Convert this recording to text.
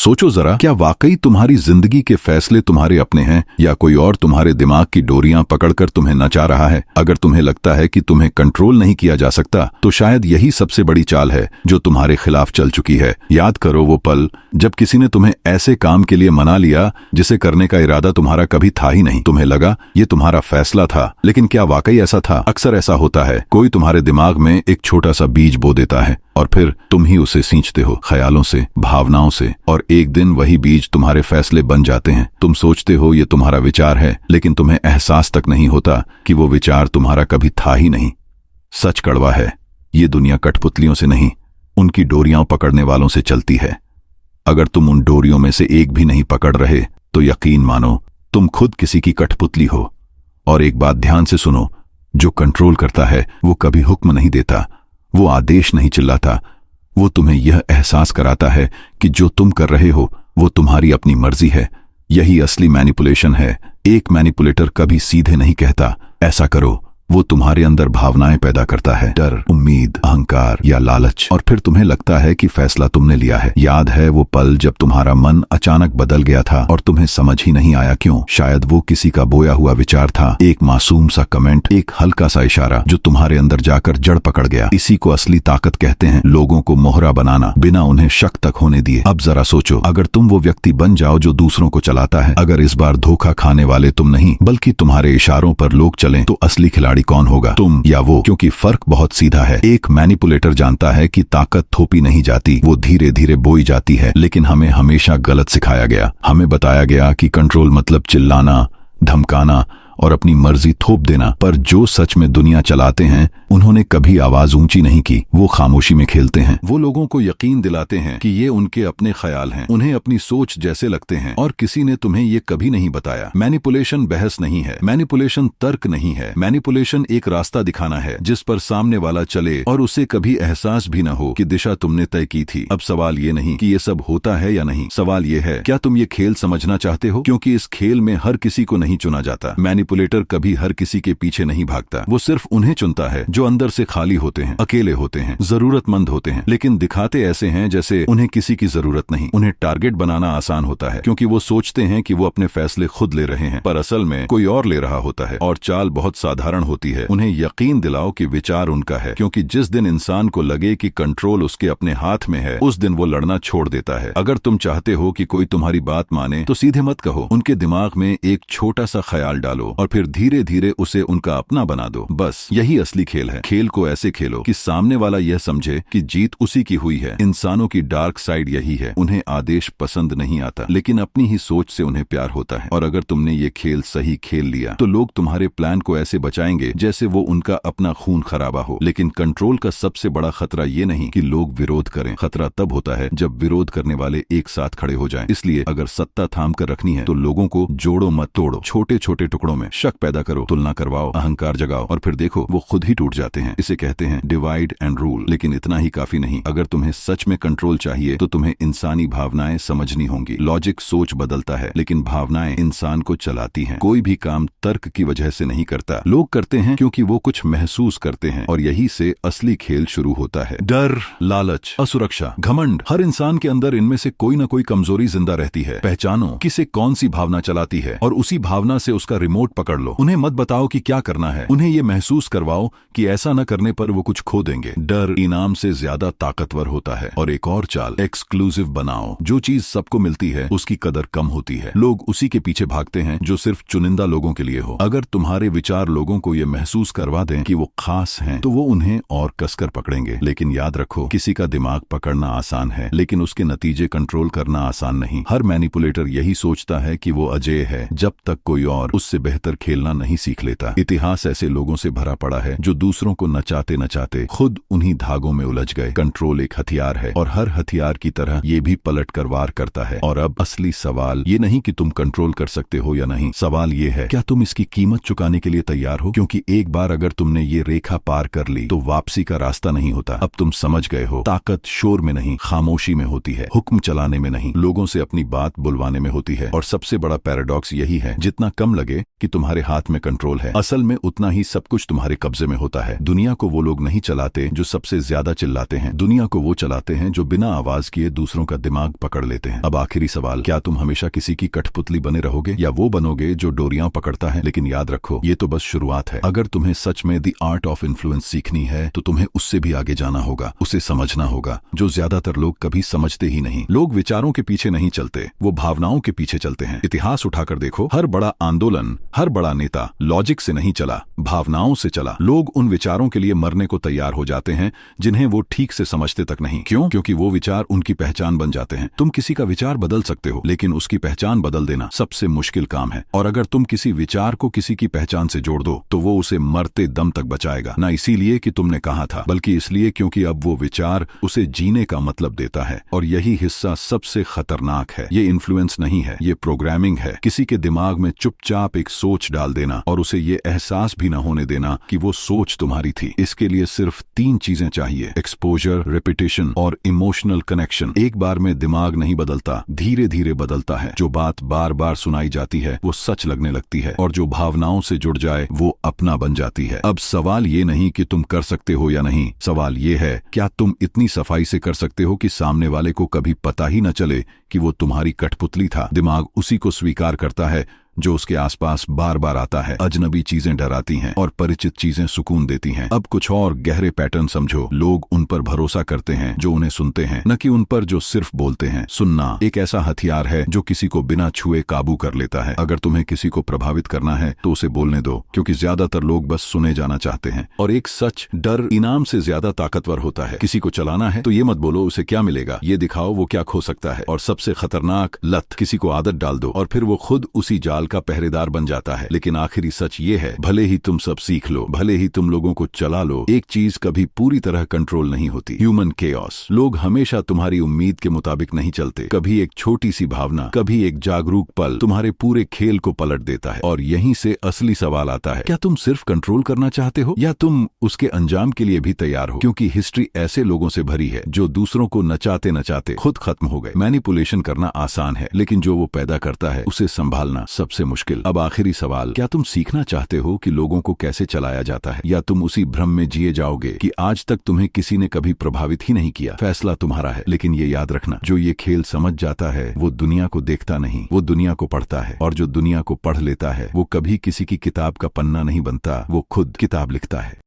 सोचो जरा, क्या वाकई तुम्हारी जिंदगी के फैसले तुम्हारे अपने हैं या कोई और तुम्हारे दिमाग की डोरियां पकड़कर तुम्हें नचा रहा है? अगर तुम्हें लगता है कि तुम्हें कंट्रोल नहीं किया जा सकता, तो शायद यही सबसे बड़ी चाल है जो तुम्हारे खिलाफ चल चुकी है। याद करो वो पल जब किसी ने तुम्हें ऐसे काम के लिए मना लिया जिसे करने का इरादा तुम्हारा कभी था ही नहीं। तुम्हें लगा ये तुम्हारा फैसला था, लेकिन क्या वाकई ऐसा था? अक्सर ऐसा होता है, कोई तुम्हारे दिमाग में एक छोटा सा बीज बो देता है और फिर तुम ही उसे सींचते हो, ख्यालों से, भावनाओं से, और एक दिन वही बीज तुम्हारे फैसले बन जाते हैं। तुम सोचते हो ये तुम्हारा विचार है, लेकिन तुम्हें एहसास तक नहीं होता कि वो विचार तुम्हारा कभी था ही नहीं। सच कड़वा है, ये दुनिया कठपुतलियों से नहीं, उनकी डोरियां पकड़ने वालों से चलती है। अगर तुम उन डोरियों में से एक भी नहीं पकड़ रहे, तो यकीन मानो तुम खुद किसी की कठपुतली हो। और एक बात ध्यान से सुनो, जो कंट्रोल करता है वो कभी हुक्म नहीं देता, वो आदेश नहीं चिल्लाता, वो तुम्हें यह एहसास कराता है कि जो तुम कर रहे हो वो तुम्हारी अपनी मर्जी है। यही असली मैनिपुलेशन है। एक मैनिपुलेटर कभी सीधे नहीं कहता ऐसा करो, वो तुम्हारे अंदर भावनाएं पैदा करता है, डर, उम्मीद, अहंकार या लालच, और फिर तुम्हें लगता है कि फैसला तुमने लिया है। याद है वो पल जब तुम्हारा मन अचानक बदल गया था और तुम्हें समझ ही नहीं आया क्यों? शायद वो किसी का बोया हुआ विचार था, एक मासूम सा कमेंट, एक हल्का सा इशारा जो तुम्हारे अंदर जाकर जड़ पकड़ गया। इसी को असली ताकत कहते हैं, लोगों को मोहरा बनाना बिना उन्हें शक तक होने दिए। अब जरा सोचो, अगर तुम वो व्यक्ति बन जाओ जो दूसरों को चलाता है, अगर इस बार धोखा खाने वाले तुम नहीं बल्कि तुम्हारे इशारों पर लोग चलें, तो असली खिलाड़ी कौन होगा, तुम या वो? क्योंकि फर्क बहुत सीधा है। एक मैनिपुलेटर जानता है कि ताकत थोपी नहीं जाती, वो धीरे धीरे बोई जाती है। लेकिन हमें हमेशा गलत सिखाया गया। हमें बताया गया कि कंट्रोल मतलब चिल्लाना, धमकाना और अपनी मर्जी थोप देना। पर जो सच में दुनिया चलाते हैं, उन्होंने कभी आवाज ऊंची नहीं की, वो खामोशी में खेलते हैं। वो लोगों को यकीन दिलाते हैं कि ये उनके अपने ख्याल हैं, उन्हें अपनी सोच जैसे लगते हैं, और किसी ने तुम्हें ये कभी नहीं बताया। मैनिपुलेशन बहस नहीं है, मैनिपुलेशन तर्क नहीं है, मैनिपुलेशन एक रास्ता दिखाना है जिस पर सामने वाला चले और उसे कभी एहसास भी न हो कि दिशा तुमने तय की थी। अब सवाल ये नहीं कि ये सब होता है या नहीं, सवाल ये है, क्या तुम ये खेल समझना चाहते हो? क्योंकि इस खेल में हर किसी को नहीं चुना जाता। मैनिपुलेटर कभी हर किसी के पीछे नहीं भागता, वो सिर्फ उन्हें चुनता है जो अंदर से खाली होते हैं, अकेले होते हैं, जरूरतमंद होते हैं, लेकिन दिखाते ऐसे हैं जैसे उन्हें किसी की जरूरत नहीं। उन्हें टारगेट बनाना आसान होता है क्योंकि वो सोचते हैं कि वो अपने फैसले खुद ले रहे हैं, पर असल में कोई और ले रहा होता है। और चाल बहुत साधारण होती है, उन्हें यकीन दिलाओ कि विचार उनका है, क्योंकि जिस दिन इंसान को लगे कि कंट्रोल उसके अपने हाथ में है, उस दिन वो लड़ना छोड़ देता है। अगर तुम चाहते हो कि कोई तुम्हारी बात माने, तो सीधे मत कहो, उनके दिमाग में एक छोटा सा ख्याल डालो और फिर धीरे धीरे उसे उनका अपना बना दो। बस यही असली खेल है। खेल को ऐसे खेलो कि सामने वाला यह समझे कि जीत उसी की हुई है। इंसानों की डार्क साइड यही है, उन्हें आदेश पसंद नहीं आता, लेकिन अपनी ही सोच से उन्हें प्यार होता है। और अगर तुमने ये खेल सही खेल लिया, तो लोग तुम्हारे प्लान को ऐसे बचाएंगे जैसे वो उनका अपना खून खराबा हो। लेकिन कंट्रोल का सबसे बड़ा खतरा ये नहीं कि लोग विरोध करें, खतरा तब होता है जब विरोध करने वाले एक साथ खड़े हो जाएं। इसलिए अगर सत्ता थाम कर रखनी है, तो लोगों को जोड़ो मत तोड़ो, छोटे छोटे टुकड़ों में शक पैदा करो, तुलना करवाओ, अहंकार जगाओ, और फिर देखो वो खुद ही टूट जाते हैं। इसे कहते हैं डिवाइड एंड रूल। लेकिन इतना ही काफी नहीं। अगर तुम्हें सच में कंट्रोल चाहिए, तो तुम्हें इंसानी भावनाएं समझनी होंगी। लॉजिक सोच बदलता है, लेकिन भावनाएं इंसान को चलाती हैं। कोई भी काम तर्क की वजह से नहीं करता, लोग करते हैं क्योंकि वो कुछ महसूस करते हैं, और यही से असली खेल शुरू होता है। डर, लालच, असुरक्षा, घमंड, हर इंसान के अंदर इनमें से कोई ना कोई कमजोरी जिंदा रहती है। पहचानो किसे कौन सी भावना चलाती है और उसी भावना से उसका रिमोट पकड़ लो। उन्हें मत बताओ कि क्या करना है, उन्हें ये महसूस करवाओ कि ऐसा न करने पर वो कुछ खो देंगे। डर इनाम से ज्यादा ताकतवर होता है। और एक और चाल, एक्सक्लूसिव बनाओ। जो चीज सबको मिलती है उसकी कदर कम होती है, लोग उसी के पीछे भागते हैं जो सिर्फ चुनिंदा लोगों के लिए हो। अगर तुम्हारे विचार लोगों को ये महसूस करवा दें कि वो खास हैं, तो वो उन्हें और कसकर पकड़ेंगे। लेकिन याद रखो, किसी का दिमाग पकड़ना आसान है, लेकिन उसके नतीजे कंट्रोल करना आसान नहीं। हर मैनिपुलेटर यही सोचता है कि वो अजेय है, जब तक कोई और उससे बेहतर खेलना नहीं सीख लेता। इतिहास ऐसे लोगों से भरा पड़ा है जो दूसरों को नचाते नचाते खुद उन्हीं धागों में उलझ गए। कंट्रोल एक हथियार है, और हर हथियार की तरह ये भी पलट कर वार करता है। और अब असली सवाल ये नहीं कि तुम कंट्रोल कर सकते हो या नहीं, सवाल ये है, क्या तुम इसकी कीमत चुकाने के लिए तैयार हो? क्योंकि एक बार अगर तुमने ये रेखा पार कर ली, तो वापसी का रास्ता नहीं होता। अब तुम समझ गए हो, ताकत शोर में नहीं, खामोशी में होती है, हुक्म चलाने में नहीं, लोगों से अपनी बात बुलवाने में होती है। और सबसे बड़ा पैराडॉक्स यही है, जितना कम लगे कि तुम्हारे हाथ में कंट्रोल है, असल में उतना ही सब कुछ तुम्हारे कब्जे में होता है। दुनिया को वो लोग नहीं चलाते जो सबसे ज्यादा चिल्लाते हैं, दुनिया को वो चलाते हैं जो बिना आवाज किए दूसरों का दिमाग पकड़ लेते हैं। अब आखिरी सवाल, क्या तुम हमेशा किसी की कठपुतली बने रहोगे या वो बनोगे जो डोरियां पकड़ता है? लेकिन याद रखो, ये तो बस शुरुआत है। अगर तुम्हें सच में द आर्ट ऑफ इन्फ्लुएंस सीखनी है तो तुम्हें उससे भी आगे जाना होगा, उसे समझना होगा, जो ज्यादातर लोग कभी समझते ही नहीं। लोग विचारों के पीछे नहीं चलते, वो भावनाओं के पीछे चलते हैं। इतिहास उठाकर देखो, हर बड़ा आंदोलन, हर बड़ा नेता लॉजिक से नहीं चला, भावनाओं से चला। लोग उन विचारों के लिए मरने को तैयार हो जाते हैं जिन्हें वो ठीक से समझते तक नहीं। क्यों? क्योंकि वो विचार उनकी पहचान बन जाते हैं। तुम किसी का विचार बदल सकते हो, लेकिन उसकी पहचान बदल देना सबसे मुश्किल काम है। और अगर तुम किसी विचार को किसी की पहचान से जोड़ दो तो वो उसे मरते दम तक बचाएगा, ना इसीलिए कि तुमने कहा था, बल्कि इसलिए क्योंकि अब वो विचार उसे जीने का मतलब देता है। और यही हिस्सा सबसे खतरनाक है। ये इन्फ्लुएंस नहीं है, ये प्रोग्रामिंग है। किसी के दिमाग में चुपचाप एक सोच डाल देना और उसे ये एहसास भी न होने देना कि वो सोच तुम्हारी थी। इसके लिए सिर्फ 3 चीजें चाहिए: एक्सपोजर, रिपीटिशन और इमोशनल कनेक्शन। एक बार में दिमाग नहीं बदलता, धीरे धीरे बदलता है। जो बात बार बार सुनाई जाती है वो सच लगने लगती है, और जो भावनाओं से जुड़ जाए वो अपना बन जाती है। अब सवाल ये नहीं कि तुम कर सकते हो या नहीं, सवाल ये है, क्या तुम इतनी सफाई से कर सकते हो कि सामने वाले को कभी पता ही न चले कि वो तुम्हारी कठपुतली था। दिमाग उसी को स्वीकार करता है जो उसके आसपास बार बार आता है। अजनबी चीजें डराती हैं और परिचित चीजें सुकून देती हैं। अब कुछ और गहरे पैटर्न समझो। लोग उन पर भरोसा करते हैं जो उन्हें सुनते हैं, न कि उन पर जो सिर्फ बोलते हैं। सुनना एक ऐसा हथियार है जो किसी को बिना छुए काबू कर लेता है। अगर तुम्हें किसी को प्रभावित करना है तो उसे बोलने दो, क्योंकि ज्यादातर लोग बस सुने जाना चाहते हैं। और एक सच, डर इनाम से ज्यादा ताकतवर होता है। किसी को चलाना है तो ये मत बोलो उसे क्या मिलेगा, ये दिखाओ वो क्या खो सकता है। और सबसे खतरनाक लत, किसी को आदत डाल दो और फिर वो खुद उसी जाल का पहरेदार बन जाता है। लेकिन आखिरी सच ये है, भले ही तुम सब सीख लो, भले ही तुम लोगों को चला लो, एक चीज कभी पूरी तरह कंट्रोल नहीं होती: ह्यूमन केओस। लोग हमेशा तुम्हारी उम्मीद के मुताबिक नहीं चलते। कभी एक छोटी सी भावना, कभी एक जागरूक पल तुम्हारे पूरे खेल को पलट देता है। और यहीं से असली सवाल आता है, क्या तुम सिर्फ कंट्रोल करना चाहते हो या तुम उसके अंजाम के लिए भी तैयार हो? क्योंकि हिस्ट्री ऐसे लोगों से भरी है जो दूसरों को नचाते नचाते खुद खत्म हो गए। मैनिपुलेशन करना आसान है, लेकिन जो वो पैदा करता है उसे संभालना सबसे मुश्किल। अब आखिरी सवाल, क्या तुम सीखना चाहते हो कि लोगों को कैसे चलाया जाता है, या तुम उसी भ्रम में जिए जाओगे कि आज तक तुम्हें किसी ने कभी प्रभावित ही नहीं किया? फैसला तुम्हारा है, लेकिन ये याद रखना, जो ये खेल समझ जाता है वो दुनिया को देखता नहीं, वो दुनिया को पढ़ता है। और जो दुनिया को पढ़ लेता है वो कभी किसी की किताब का पन्ना नहीं बनता, वो खुद किताब लिखता है।